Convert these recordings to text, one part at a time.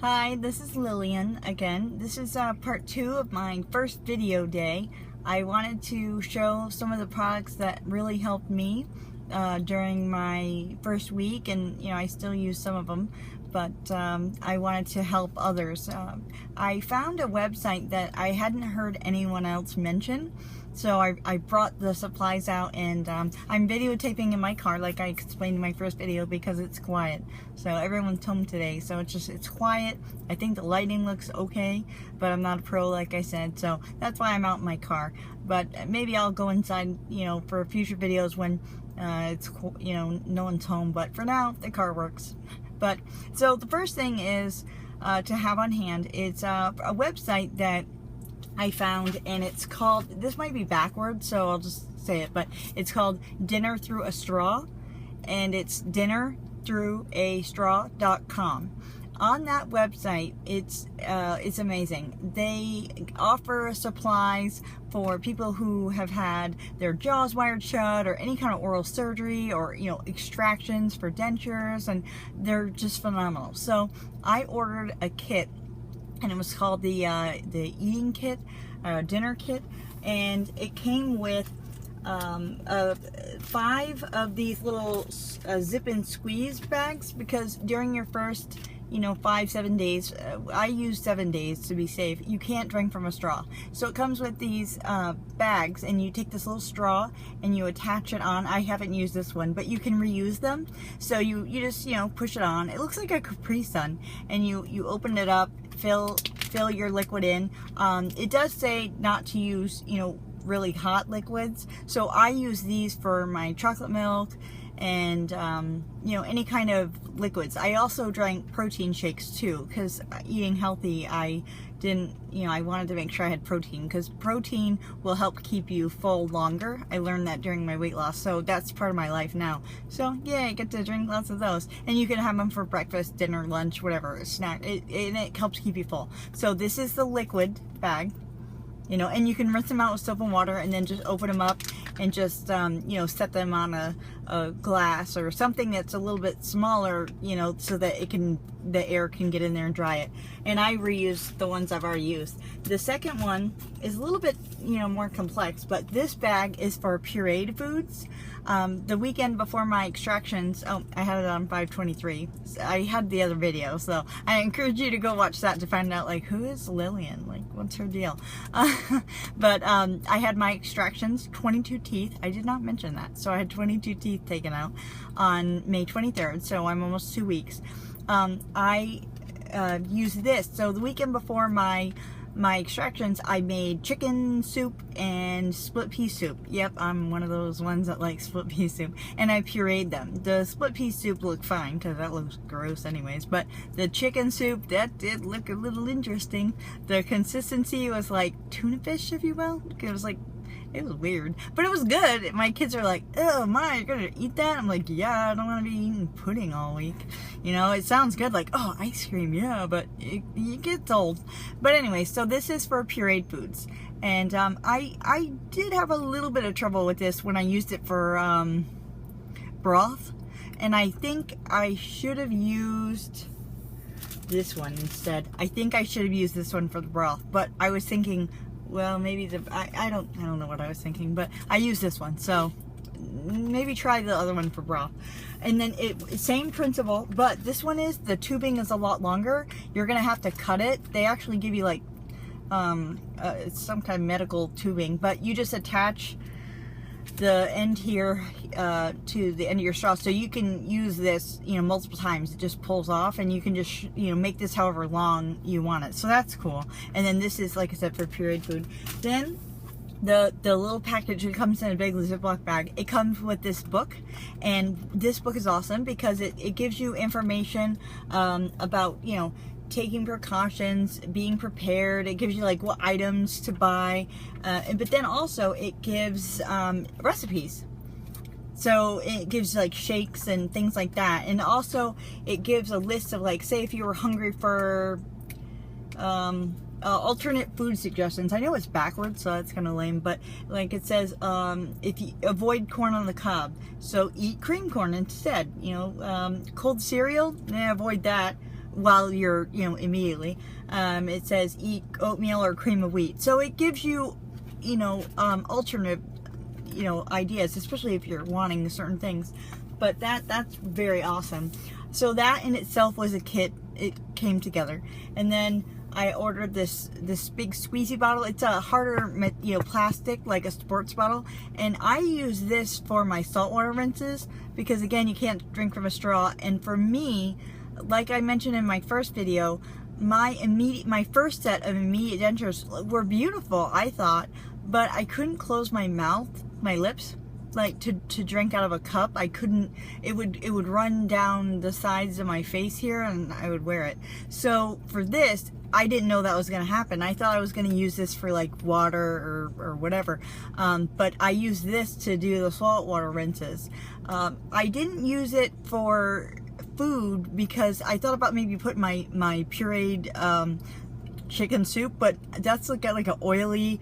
Hi, this is Lillian again. This is part 2 of my first video day. I wanted to show some of the products that really helped me during my first week, and I still use some of them, but I wanted to help others. I found a website that I hadn't heard anyone else mention, so I brought the supplies out, and I'm videotaping in my car like I explained in my first video because it's quiet. So everyone's home today, so it's quiet. I think the lighting looks okay, but I'm not a pro like I said, so that's why I'm out in my car. But maybe I'll go inside, for future videos when it's, no one's home. But for now, the car works. But so the first thing is to have on hand. It's a website that I found, and it's called, this might be backwards, so I'll just say it, but it's called Dinner Through a Straw, and it's dinnerthroughastraw.com. On that website, it's amazing. They offer supplies for people who have had their jaws wired shut, or any kind of oral surgery, or extractions for dentures, and they're just phenomenal. So I ordered a kit, and it was called the eating kit, dinner kit, and it came with 5 of these little zip and squeeze bags, because during your first 5-7 days, I use 7 days to be safe, you can't drink from a straw. So it comes with these bags, and you take this little straw and you attach it on. I haven't used this one, but you can reuse them. So you just push it on. It looks like a Capri Sun, and you open it up, fill your liquid in. It does say not to use really hot liquids, so I use these for my chocolate milk and any kind of liquids. I also drank protein shakes too, because eating healthy, I didn't, I wanted to make sure I had protein, because protein will help keep you full longer. I learned that during my weight loss, so that's part of my life now. So yeah, I get to drink lots of those, and you can have them for breakfast, dinner, lunch, whatever, a snack. It helps keep you full. So this is the liquid bag, and you can rinse them out with soap and water, and then just open them up and just set them on a glass or something that's a little bit smaller, so that the air can get in there and dry it. And I reuse the ones I've already used. The second one is a little bit more complex, but this bag is for pureed foods. The weekend before my extractions, I had it on 5/23. I had the other video, so I encourage you to go watch that to find out, like, who is Lillian? Like, what's her deal? But I had my extractions, 22 teeth. I did not mention that. So I had 22 teeth taken out on May 23rd, so I'm almost 2 weeks. I used this. So the weekend before my extractions, I made chicken soup and split pea soup. Yep, I'm one of those ones that like split pea soup. And I pureed them. The split pea soup looked fine, because that looks gross anyways. But the chicken soup, that did look a little interesting. The consistency was like tuna fish, if you will. It was weird, but it was good. My kids are like, "Oh my, you're gonna eat that?" I'm like, "Yeah, I don't want to be eating pudding all week." It sounds good, like, "Oh, ice cream, yeah," but it gets old. But anyway, so this is for pureed foods, and I did have a little bit of trouble with this when I used it for broth, and I think I should have used this one instead. I think I should have used this one for the broth, but I was thinking, well, maybe I don't know what I was thinking, but I use this one, so maybe try the other one for broth. And then same principle, but this one the tubing is a lot longer. You're gonna have to cut it. They actually give you like it's some kind of medical tubing, but you just attach the end here to the end of your straw, so you can use this multiple times. It just pulls off, and you can just make this however long you want it, so that's cool. And then this is, like I said, for pureed food. Then the little package, it comes in a big Ziploc bag. It comes with this book, and this book is awesome because it gives you information about taking precautions, being prepared. It gives you like what items to buy, but then also it gives recipes. So it gives like shakes and things like that, and also it gives a list of, like, say if you were hungry for alternate food suggestions. I know it's backwards, so that's kind of lame, but like it says, if you avoid corn on the cob, so eat cream corn instead. Cold cereal, avoid that. while you're, you know, immediately. It says eat oatmeal or cream of wheat. So it gives you, you know, alternate, you know, ideas, especially if you're wanting certain things. But that's very awesome. So that in itself was a kit. It came together. And then I ordered this big squeezy bottle. It's a harder, you know, plastic, like a sports bottle. And I use this for my saltwater rinses because, again, you can't drink from a straw. And for me, like I mentioned in my first video, my first set of immediate dentures were beautiful, I thought, but I couldn't close my mouth, my lips, like to drink out of a cup. I couldn't. It would run down the sides of my face here, and I would wear it. So for this, I didn't know that was going to happen. I thought I was going to use this for like water or whatever, but I used this to do the saltwater rinses. I didn't use it for food because I thought about maybe putting my pureed chicken soup, but that's like an oily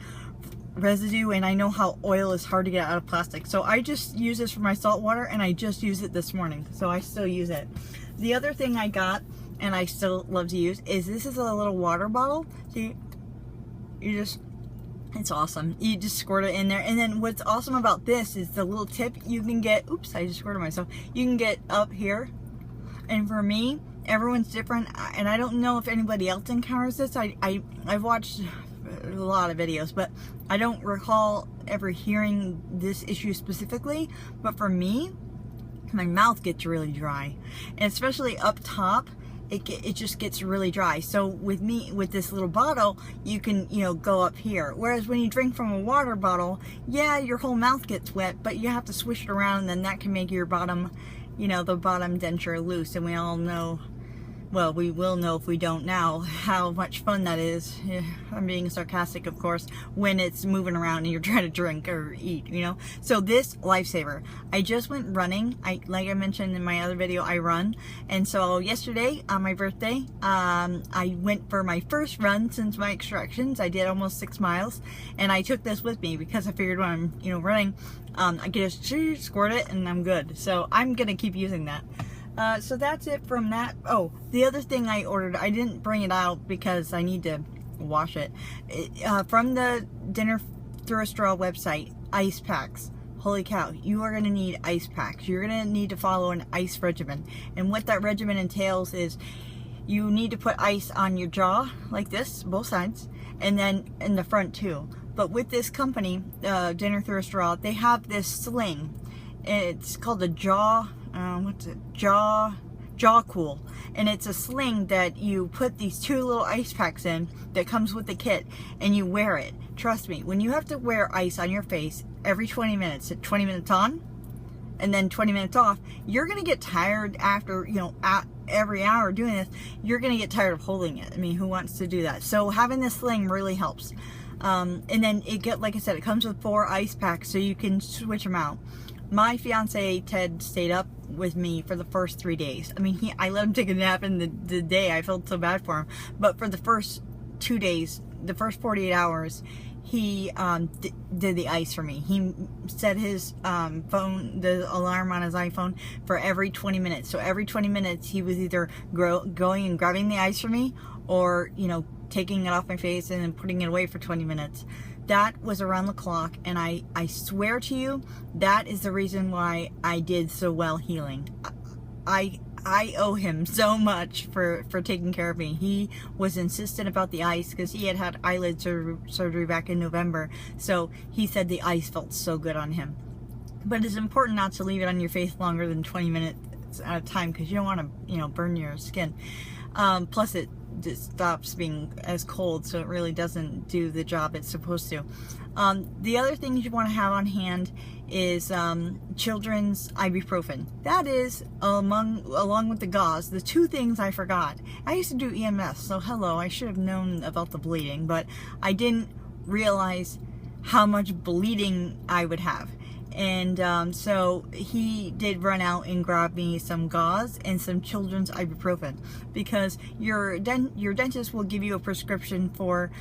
residue, and I know how oil is hard to get out of plastic. So I just use this for my salt water, and I just used it this morning, so I still use it. The other thing I got, and I still love to use, is this is a little water bottle. See, it's awesome. You just squirt it in there, and then what's awesome about this is the little tip you can get. Oops, I just squirted myself. You can get up here, and for me, everyone's different, and I don't know if anybody else encounters this. I've watched a lot of videos, but I don't recall ever hearing this issue specifically. But for me, my mouth gets really dry, and especially up top, it just gets really dry. So with me, with this little bottle, you can, you know, go up here. Whereas when you drink from a water bottle, yeah, your whole mouth gets wet, but you have to swish it around, and then that can make your bottom, you know, the bottom denture loose. And we all know, well, we will know if we don't now, how much fun that is. I'm being sarcastic, of course, when it's moving around and you're trying to drink or eat, you know. So this, lifesaver. I just went running. Like I mentioned in my other video, I run. And so yesterday, on my birthday, I went for my first run since my extractions. I did almost 6 miles, and I took this with me because I figured when I'm, you know, running, I can just squirt it and I'm good. So I'm gonna keep using that. So that's it from that. Oh, the other thing I ordered, I didn't bring it out because I need to wash it. From the Dinner Through a Straw website, ice packs. Holy cow, you are going to need ice packs. You're going to need to follow an ice regimen. And what that regimen entails is you need to put ice on your jaw, like this, both sides, and then in the front too. But with this company, Dinner Through a Straw, they have this sling. It's called a jaw Cool, and it's a sling that you put these 2 little ice packs in that comes with the kit, and you wear it. Trust me, when you have to wear ice on your face every 20 minutes, 20 minutes on and then 20 minutes off, you're gonna get tired after, you know, every hour doing this. You're gonna get tired of holding it. I mean, who wants to do that? So having this sling really helps. And then like I said, it comes with 4 ice packs, so you can switch them out. My fiance Ted stayed up with me for the first 3 days. I mean, I let him take a nap in the day. I felt so bad for him. But for the first 2 days, the first 48 hours, he did the ice for me. He set his phone, the alarm on his iPhone, for every 20 minutes. So every 20 minutes, he was either going and grabbing the ice for me, or, you know, taking it off my face and then putting it away for 20 minutes. That was around the clock, and I swear to you, that is the reason why I did so well healing. I owe him so much for taking care of me. He was insistent about the ice because he had eyelid surgery back in November, so he said the ice felt so good on him. But it's important not to leave it on your face longer than 20 minutes at a time because you don't want to, you know, burn your skin. Plus it just stops being as cold, so it really doesn't do the job it's supposed to. The other things you want to have on hand is children's ibuprofen. That is, along with the gauze, the 2 things I forgot. I used to do EMS, so hello, I should have known about the bleeding, but I didn't realize how much bleeding I would have. And so he did run out and grab me some gauze and some children's ibuprofen, because your dentist will give you a prescription for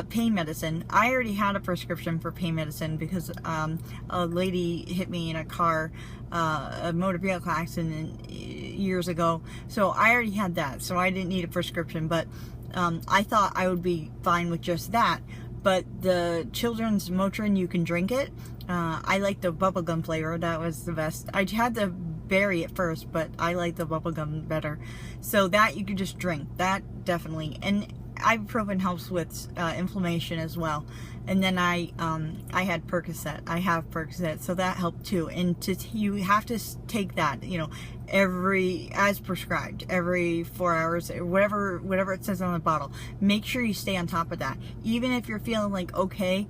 pain medicine. I already had a prescription for pain medicine because a lady hit me in a car, a motor vehicle accident years ago. So I already had that, so I didn't need a prescription, but I thought I would be fine with just that. But the children's Motrin, you can drink it. I like the bubblegum flavor. That was the best. I had the berry at first, but I like the bubblegum better. So that you can just drink. That definitely. And ibuprofen helps with inflammation as well. And then I had Percocet. I have Percocet, so that helped too. And you have to take that, you know, as prescribed, every 4 hours, whatever it says on the bottle. Make sure you stay on top of that. Even if you're feeling like okay,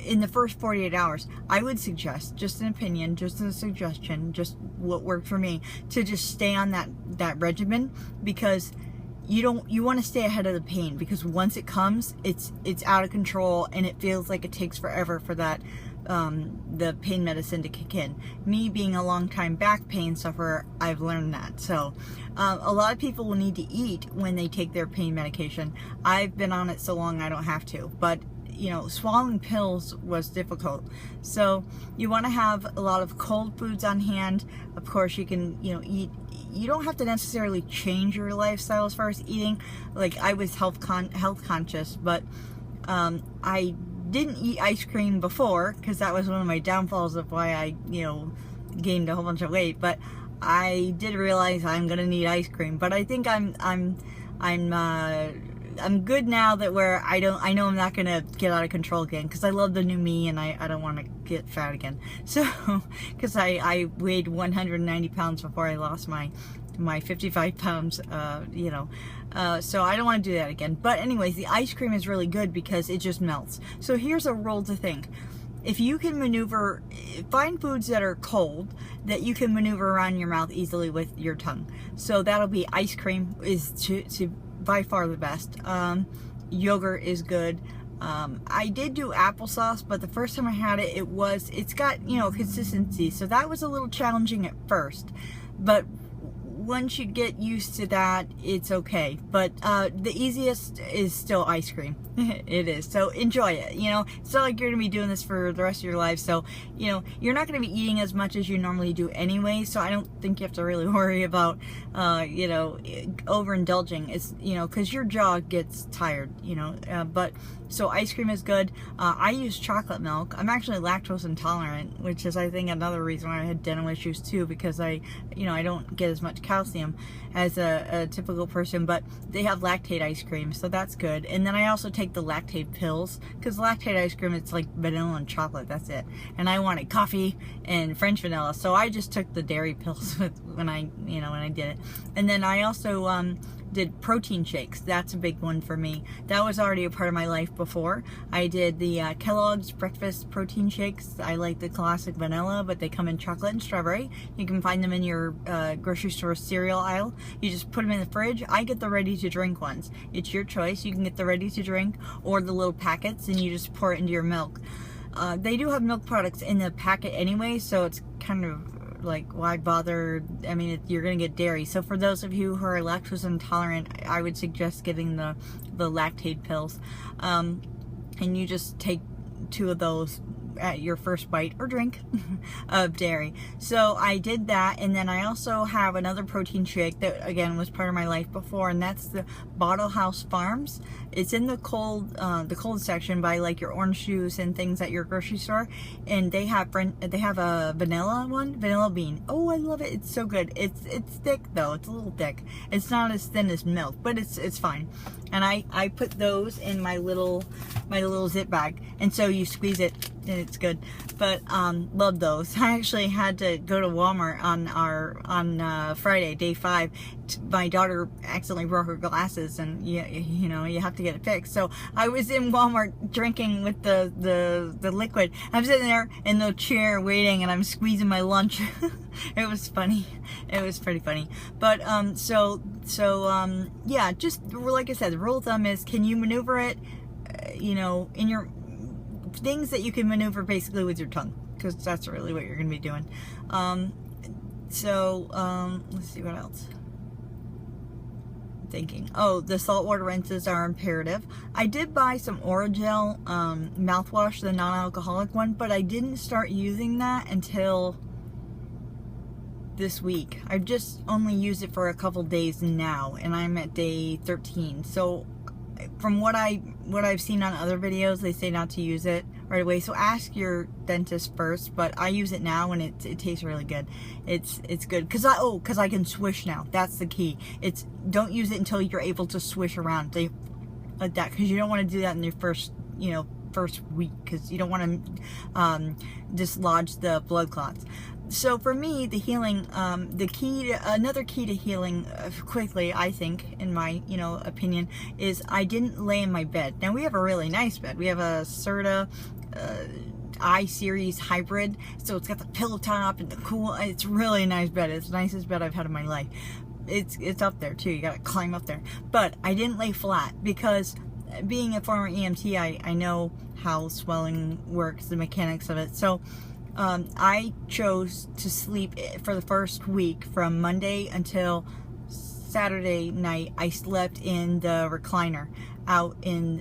in the first 48 hours, I would suggest, just an opinion, just a suggestion, just what worked for me, to just stay on that regimen, because you want to stay ahead of the pain, because once it comes, it's out of control, and it feels like it takes forever for that the pain medicine to kick in. Me being a long time back pain sufferer, I've learned that. So a lot of people will need to eat when they take their pain medication. I've been on it so long I don't have to, but you know, swallowing pills was difficult. So you want to have a lot of cold foods on hand. Of course, you can, you know, eat. You don't have to necessarily change your lifestyle as far as eating. Like, I was health conscious, but I didn't eat ice cream before, because that was one of my downfalls of why I, you know, gained a whole bunch of weight. But I did realize I'm gonna need ice cream. But I think I'm good now, that where I know I'm not gonna get out of control again, because I love the new me, and I don't want to get fat again. So, because I weighed 190 pounds before I lost my 55 pounds, you know, so I don't want to do that again. But anyways, the ice cream is really good because it just melts. So here's a rule to think. If you can maneuver, find foods that are cold that you can maneuver around your mouth easily with your tongue. So that'll be ice cream is to by far the best. Yogurt is good. I did do applesauce, but the first time I had it, it's got, you know, consistency. So that was a little challenging at first, but once you get used to that, it's okay. But the easiest is still ice cream. It is. So enjoy it. You know, it's not like you're going to be doing this for the rest of your life. So, you know, you're not going to be eating as much as you normally do anyway. So I don't think you have to really worry about, you know, overindulging. It's, you know, because your jaw gets tired, you know. But so ice cream is good. I use chocolate milk. I'm actually lactose intolerant, which is, I think, another reason why I had dental issues too, because I don't get as much calcium as a typical person. But they have lactate ice cream, so that's good. And then I also take the lactate pills, because lactate ice cream, it's like vanilla and chocolate, that's it. And I wanted coffee and French vanilla, so I just took the dairy pills when I did it. And then I also did protein shakes. That's a big one for me. That was already a part of my life before. I did the Kellogg's breakfast protein shakes. I like the classic vanilla, but they come in chocolate and strawberry. You can find them in your grocery store cereal aisle. You just put them in the fridge. I get the ready to drink ones. It's your choice. You can get the ready to drink or the little packets, and you just pour it into your milk. They do have milk products in the packet anyway, so it's kind of like, why bother? I mean, you're gonna get dairy. So for those of you who are lactose intolerant, I would suggest getting the lactate pills, and you just take 2 of those at your first bite or drink of dairy. So I did that, and then I also have another protein shake that again was part of my life before, and that's the Bottle House Farms. It's in the cold section by like your orange juice and things at your grocery store, and they have a vanilla bean. Oh, I love it. It's so good. It's thick though. It's a little thick. It's not as thin as milk, but it's fine. And I put those in my little zip bag, and so you squeeze it and it's good. But love those. I actually had to go to Walmart on Friday, day 5. My daughter accidentally broke her glasses, and you know, you have to get it fixed. So I was in Walmart drinking with the liquid. I'm sitting there in the chair waiting, and I'm squeezing my lunch. It was funny. It was pretty funny. But yeah, just like I said, the rule of thumb is, can you maneuver it, you know, in your things that you can maneuver basically with your tongue, because that's really what you're going to be doing. Let's see what else. Thinking. Oh, the saltwater rinses are imperative. I did buy some Orajel mouthwash, the non-alcoholic one, but I didn't start using that until this week. I've just only used it for a couple days now, and I'm at day 13. So from what I've seen on other videos, they say not to use it right away. So ask your dentist first. But I use it now, and it tastes really good. It's good because I can swish now. That's the key. It's don't use it until you're able to swish around like that, because you don't want to do that in your first week, because you don't want to dislodge the blood clots. So for me, the healing, another key to healing quickly, I think, in my, opinion, is I didn't lay in my bed. Now, we have a really nice bed. We have a Serta I-Series hybrid, so it's got the pillow top and the cool, it's really a nice bed. It's the nicest bed I've had in my life. It's up there, too. You gotta climb up there. But I didn't lay flat, because being a former EMT, I know how swelling works, the mechanics of it. So I chose to sleep for the first week from Monday until Saturday night. I slept in the recliner out in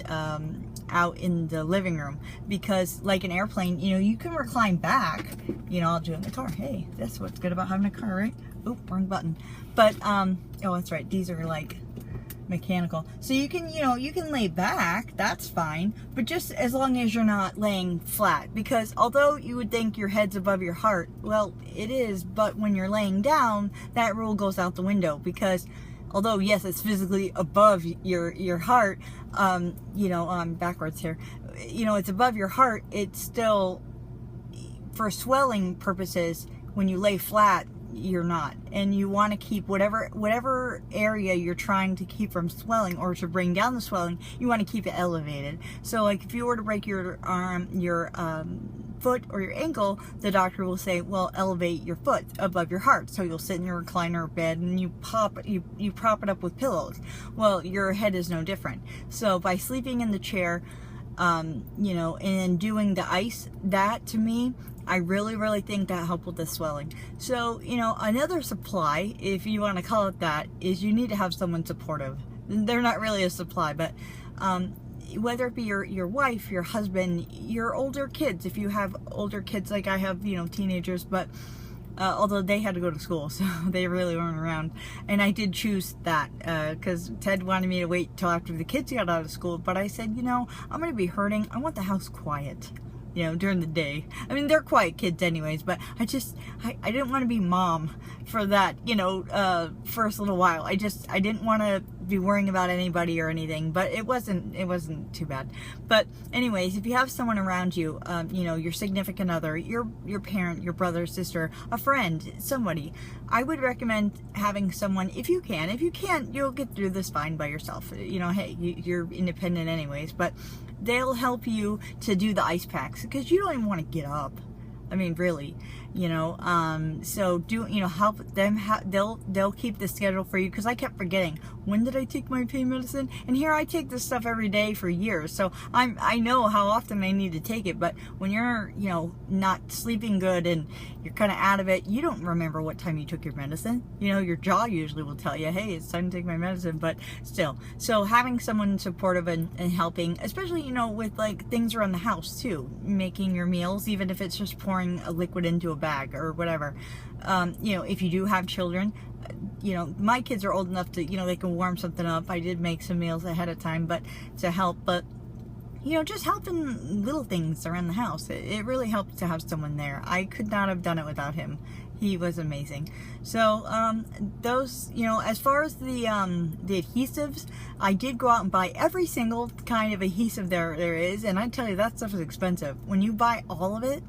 the living room, because like an airplane, you can recline back. I'll do it in the car. Hey, that's what's good about having a car, right? Oop, wrong button. But oh, that's right. These are like mechanical, so you can lay back, that's fine, but just as long as you're not laying flat, because although you would think your head's above your heart, well, it is, but when you're laying down, that rule goes out the window, because although yes, it's physically above your heart, I'm backwards here, it's above your heart, it's still, for swelling purposes, when you lay flat, you're not, and you want to keep whatever area you're trying to keep from swelling, or to bring down the swelling, you want to keep it elevated. So like if you were to break your arm, your foot or your ankle, the doctor will say, well, elevate your foot above your heart. So you'll sit in your recliner bed and you prop it up with pillows. Well, your head is no different. So by sleeping in the chair, and doing the ice, that to me, I really, really think that helped with the swelling. So, another supply, if you want to call it that, is you need to have someone supportive. They're not really a supply, but whether it be your wife, your husband, your older kids, if you have older kids like I have, teenagers, but although they had to go to school, so they really weren't around. And I did choose that because Ted wanted me to wait till after the kids got out of school, but I said, I'm going to be hurting. I want the house quiet. During the day. I mean, they're quiet kids anyways, but I didn't want to be mom for that, first little while. I didn't want to be worrying about anybody or anything, but it wasn't too bad. But anyways, if you have someone around you, your significant other, your parent, your brother, sister, a friend, somebody, I would recommend having someone, if you can. If you can't, you'll get through this fine by yourself. Hey, you're independent anyways, but they'll help you to do the ice packs, because you don't even want to get up. I mean, really, so do, help them, they'll keep the schedule for you, because I kept forgetting, when did I take my pain medicine? And here I take this stuff every day for years, so I know how often I need to take it, but when you're, not sleeping good and you're kind of out of it, you don't remember what time you took your medicine. Your jaw usually will tell you, hey, it's time to take my medicine, but still. So having someone supportive and helping, especially, with like things around the house too, making your meals, even if it's just pouring a liquid into a bag or whatever. If you do have children, my kids are old enough to, they can warm something up. I did make some meals ahead of time, but to help, but just helping little things around the house. It really helped to have someone there. I could not have done it without him. He was amazing. So those, as far as the adhesives, I did go out and buy every single kind of adhesive there is, and I tell you, that stuff is expensive. When you buy all of it,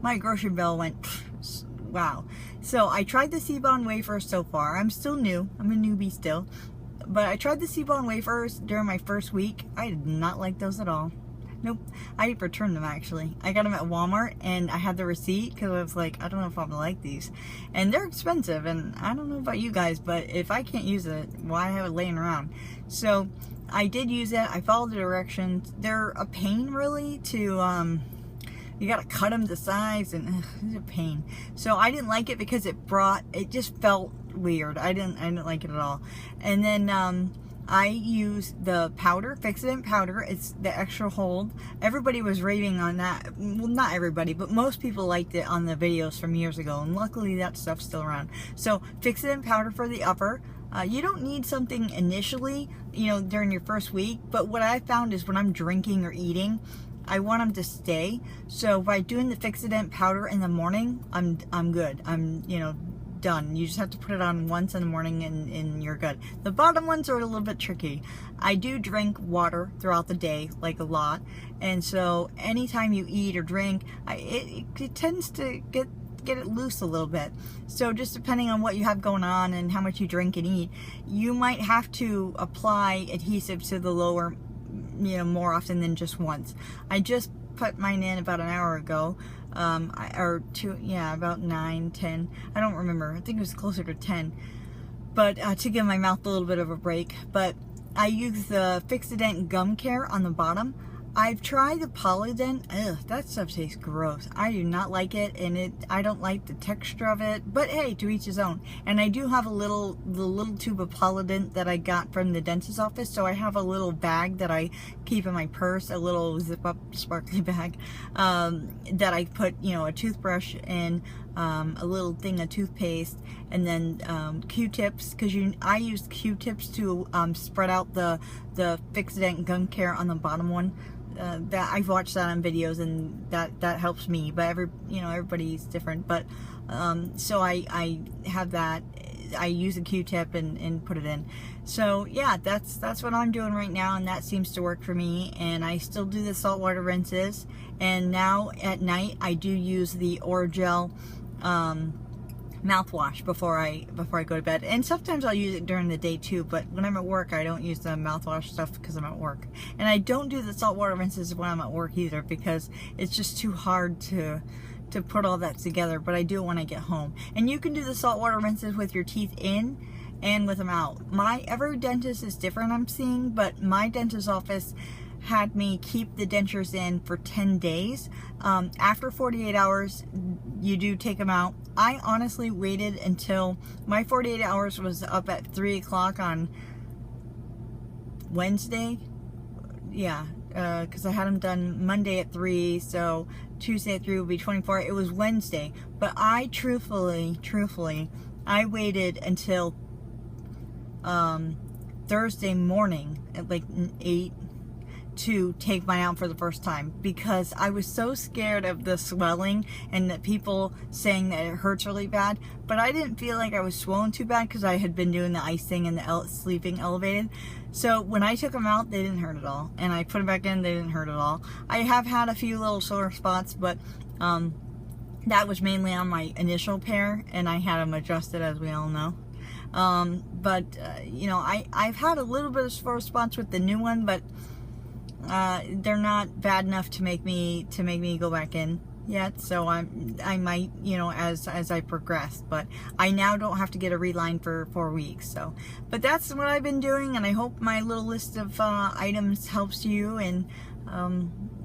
my grocery bill went, wow. So I tried the Seabond wafers so far. I'm still new. I'm a newbie still. But I tried the Seabond wafers during my first week. I did not like those at all. Nope. I returned them, actually. I got them at Walmart, and I had the receipt, because I was like, I don't know if I'm going to like these. And they're expensive, and I don't know about you guys, but if I can't use it, why have it laying around? So I did use it. I followed the directions. They're a pain, really, to you gotta cut them to size, and it's a pain. So I didn't like it because it just felt weird. I didn't like it at all. And then I use the powder, Fix-It powder. It's the extra hold. Everybody was raving on that. Well, not everybody, but most people liked it on the videos from years ago, and luckily that stuff's still around. So Fix-It powder for the upper. You don't need something initially, you know, during your first week, but what I found is when I'm drinking or eating, I want them to stay. So by doing the Fix-It powder in the morning, I'm good. I'm, you know, done. You just have to put it on once in the morning and you're good. The bottom ones are a little bit tricky. I do drink water throughout the day, like a lot, and so anytime you eat or drink, it tends to get it loose a little bit. So just depending on what you have going on and how much you drink and eat, you might have to apply adhesives to the lower, you know, more often than just once. I just put mine in about an hour ago, or two, yeah, about 9, 10, I don't remember, I think it was closer to 10, but to give my mouth a little bit of a break. But I use the Fix-It Gum Care on the bottom. I've tried the Polydent. Ugh, that stuff tastes gross. I do not like it, and I don't like the texture of it, but hey, to each his own. And I do have the little tube of Polydent that I got from the dentist's office, so I have a little bag that I keep in my purse, a little zip-up sparkly bag, that I put, you know, a toothbrush in, a little thing of toothpaste, and then Q-tips, because I use Q-tips to spread out the Fix-It Gum Care on the bottom one. That I've watched that on videos, and that helps me, but everybody's different. But so I have that. I use a Q-tip and put it in. So yeah, that's what I'm doing right now, and that seems to work for me. And I still do the saltwater rinses, and now at night I do use the Orajel mouthwash before I go to bed. And sometimes I'll use it during the day too, but when I'm at work, I don't use the mouthwash stuff because I'm at work. And I don't do the saltwater rinses when I'm at work either, because it's just too hard to put all that together. But I do it when I get home. And you can do the saltwater rinses with your teeth in and with them out. Every dentist is different, I'm seeing, but my dentist's office had me keep the dentures in for 10 days. After 48 hours, you do take them out. I honestly waited until my 48 hours was up at 3 o'clock on Wednesday. Yeah, because I had them done Monday at 3, so Tuesday at 3 would be 24. It was Wednesday, but I truthfully, I waited until Thursday morning at like 8 to take mine out for the first time, because I was so scared of the swelling and that people saying that it hurts really bad. But I didn't feel like I was swollen too bad because I had been doing the icing and the sleeping elevated. So when I took them out, they didn't hurt at all, and I put them back in, they didn't hurt at all. I have had a few little sore spots, but that was mainly on my initial pair, and I had them adjusted, as we all know. You know, I've had a little bit of sore spots with the new one, but they're not bad enough to make me go back in yet. So I might, you know, as I progress, but I now don't have to get a reline for 4 weeks. So, but that's what I've been doing, and I hope my little list of items helps you. And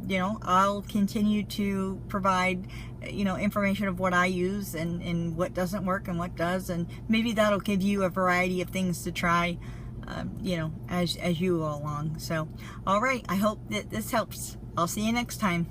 you know, I'll continue to provide, you know, information of what I use and what doesn't work and what does, and maybe that'll give you a variety of things to try, you know, as you go along. So, all right, I hope that this helps. I'll see you next time.